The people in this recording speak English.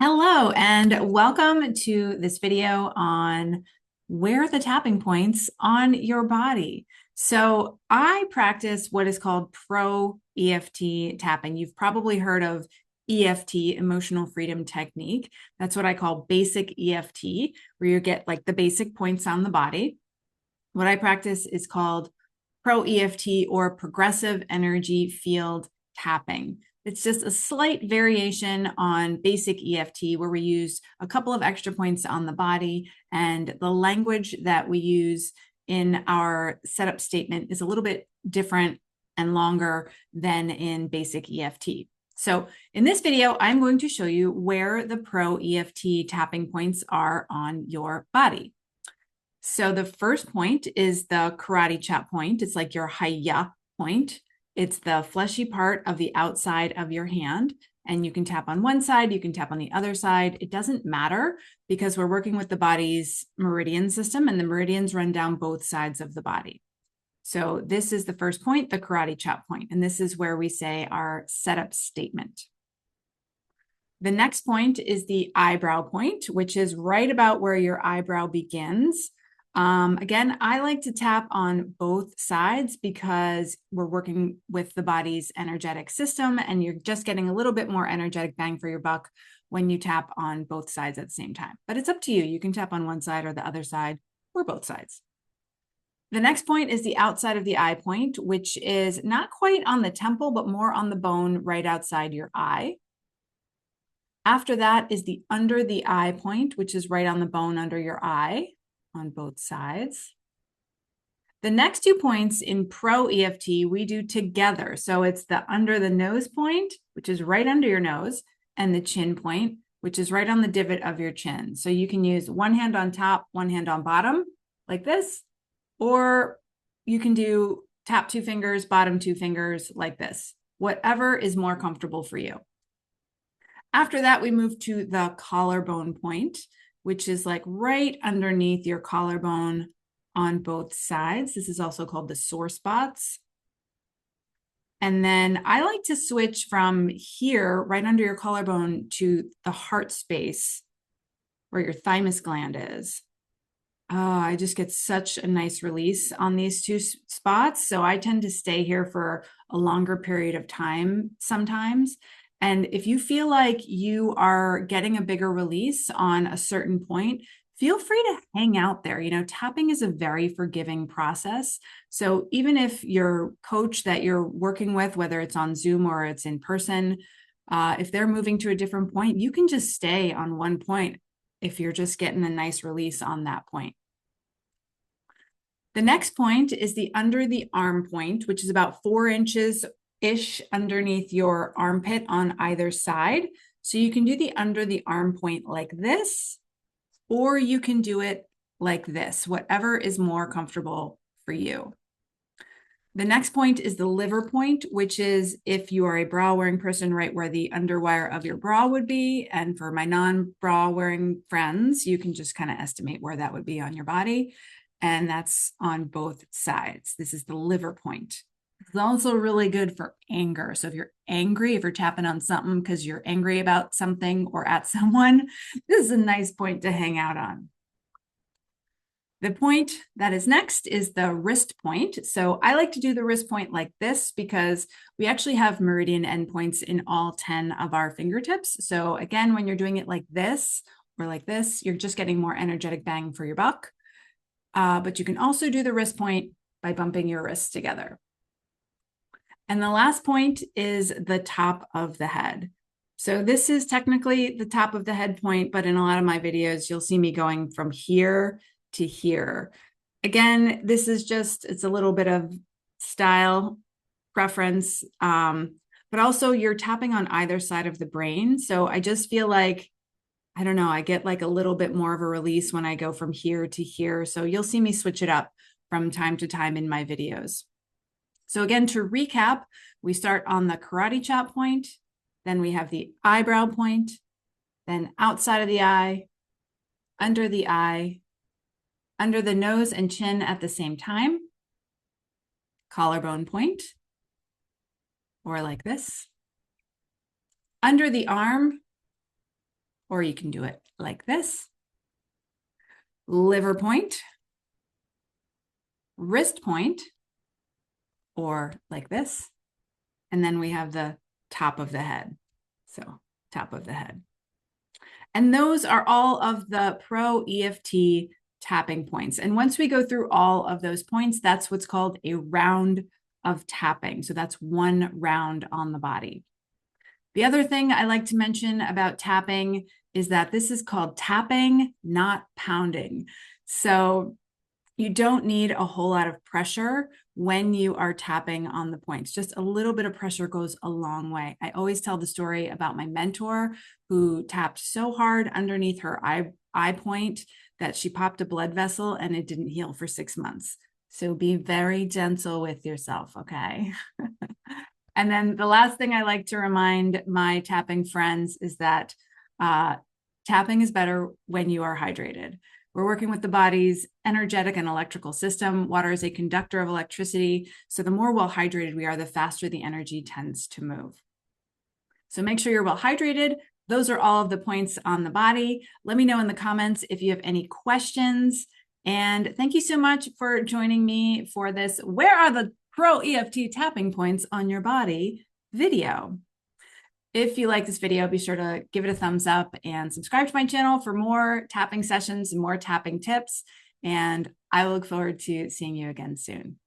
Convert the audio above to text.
Hello, and welcome to this video on where are the tapping points on your body. So I practice what is called Pro EFT tapping. You've probably heard of EFT, emotional freedom technique. That's what I call basic EFT, where you get like the basic points on the body. What I practice is called Pro EFT or progressive energy field tapping. It's just a slight variation on basic EFT where we use a couple of extra points on the body, and the language that we use in our setup statement is a little bit different and longer than in basic EFT. So in this video, I'm going to show you where the Pro EFT tapping points are on your body. So the first point is the karate chop point. It's like your hiya point. It's the fleshy part of the outside of your hand. And you can tap on one side, you can tap on the other side. It doesn't matter because we're working with the body's meridian system, and the meridians run down both sides of the body. So this is the first point, the karate chop point. And this is where we say our setup statement. The next point is the eyebrow point, which is right about where your eyebrow begins. Again, I like to tap on both sides because we're working with the body's energetic system, and you're just getting a little bit more energetic bang for your buck when you tap on both sides at the same time. But it's up to you. You can tap on one side or the other side or both sides. The next point is the outside of the eye point, which is not quite on the temple, but more on the bone right outside your eye. After that is the under the eye point, which is right on the bone under your eye on both sides. The next 2 points in Pro EFT we do together. So it's the under the nose point, which is right under your nose, and the chin point, which is right on the divot of your chin. So you can use one hand on top, one hand on bottom, like this, or you can do tap 2 fingers, bottom 2 fingers, like this. Whatever is more comfortable for you. After that, we move to the collarbone point, which is like right underneath your collarbone on both sides. This is also called the sore spots. And then I like to switch from here, right under your collarbone, to the heart space where your thymus gland is. Oh, I just get such a nice release on these 2 spots. So I tend to stay here for a longer period of time sometimes. And if you feel like you are getting a bigger release on a certain point, feel free to hang out there. You know, tapping is a very forgiving process. So even if your coach that you're working with, whether it's on Zoom or it's in person, if they're moving to a different point, you can just stay on one point if you're just getting a nice release on that point. The next point is the under the arm point, which is about 4 inches-ish underneath your armpit on either side. So you can do the under the arm point like this, or you can do it like this, whatever is more comfortable for you. The next point is the liver point, which is if you are a bra wearing person, right where the underwire of your bra would be. And for my non-bra wearing friends, you can just kind of estimate where that would be on your body. And that's on both sides. This is the liver point. It's also really good for anger. So if you're angry, if you're tapping on something because you're angry about something or at someone, this is a nice point to hang out on. The point that is next is the wrist point. So I like to do the wrist point like this because we actually have meridian endpoints in all 10 of our fingertips. So again, when you're doing it like this or like this, you're just getting more energetic bang for your buck. But you can also do the wrist point by bumping your wrists together. And the last point is the top of the head. So this is technically the top of the head point, but in a lot of my videos, you'll see me going from here to here. Again, this is just, it's a little bit of style preference, but also you're tapping on either side of the brain. So I just feel like, I don't know, I get like a little bit more of a release when I go from here to here. So you'll see me switch it up from time to time in my videos. So again, to recap, we start on the karate chop point, then we have the eyebrow point, then outside of the eye, under the nose and chin at the same time, collarbone point, or like this, under the arm, or you can do it like this. Liver point, wrist point, or like this. And then we have the top of the head. So top of the head. And those are all of the Pro EFT tapping points. And once we go through all of those points, that's what's called a round of tapping. So that's one round on the body. The other thing I like to mention about tapping is that this is called tapping, not pounding. So you don't need a whole lot of pressure when you are tapping on the points. Just a little bit of pressure goes a long way. I always tell the story about my mentor who tapped so hard underneath her eye point that she popped a blood vessel and it didn't heal for 6 months. So be very gentle with yourself, okay? And then the last thing I like to remind my tapping friends is that tapping is better when you are hydrated. We're working with the body's energetic and electrical system. Water is a conductor of electricity. So the more well hydrated we are, the faster the energy tends to move. So make sure you're well hydrated. Those are all of the points on the body. Let me know in the comments if you have any questions. And thank you so much for joining me for this Where Are the Pro EFT Tapping Points on Your Body video. If you like this video, be sure to give it a thumbs up and subscribe to my channel for more tapping sessions and more tapping tips. And I look forward to seeing you again soon.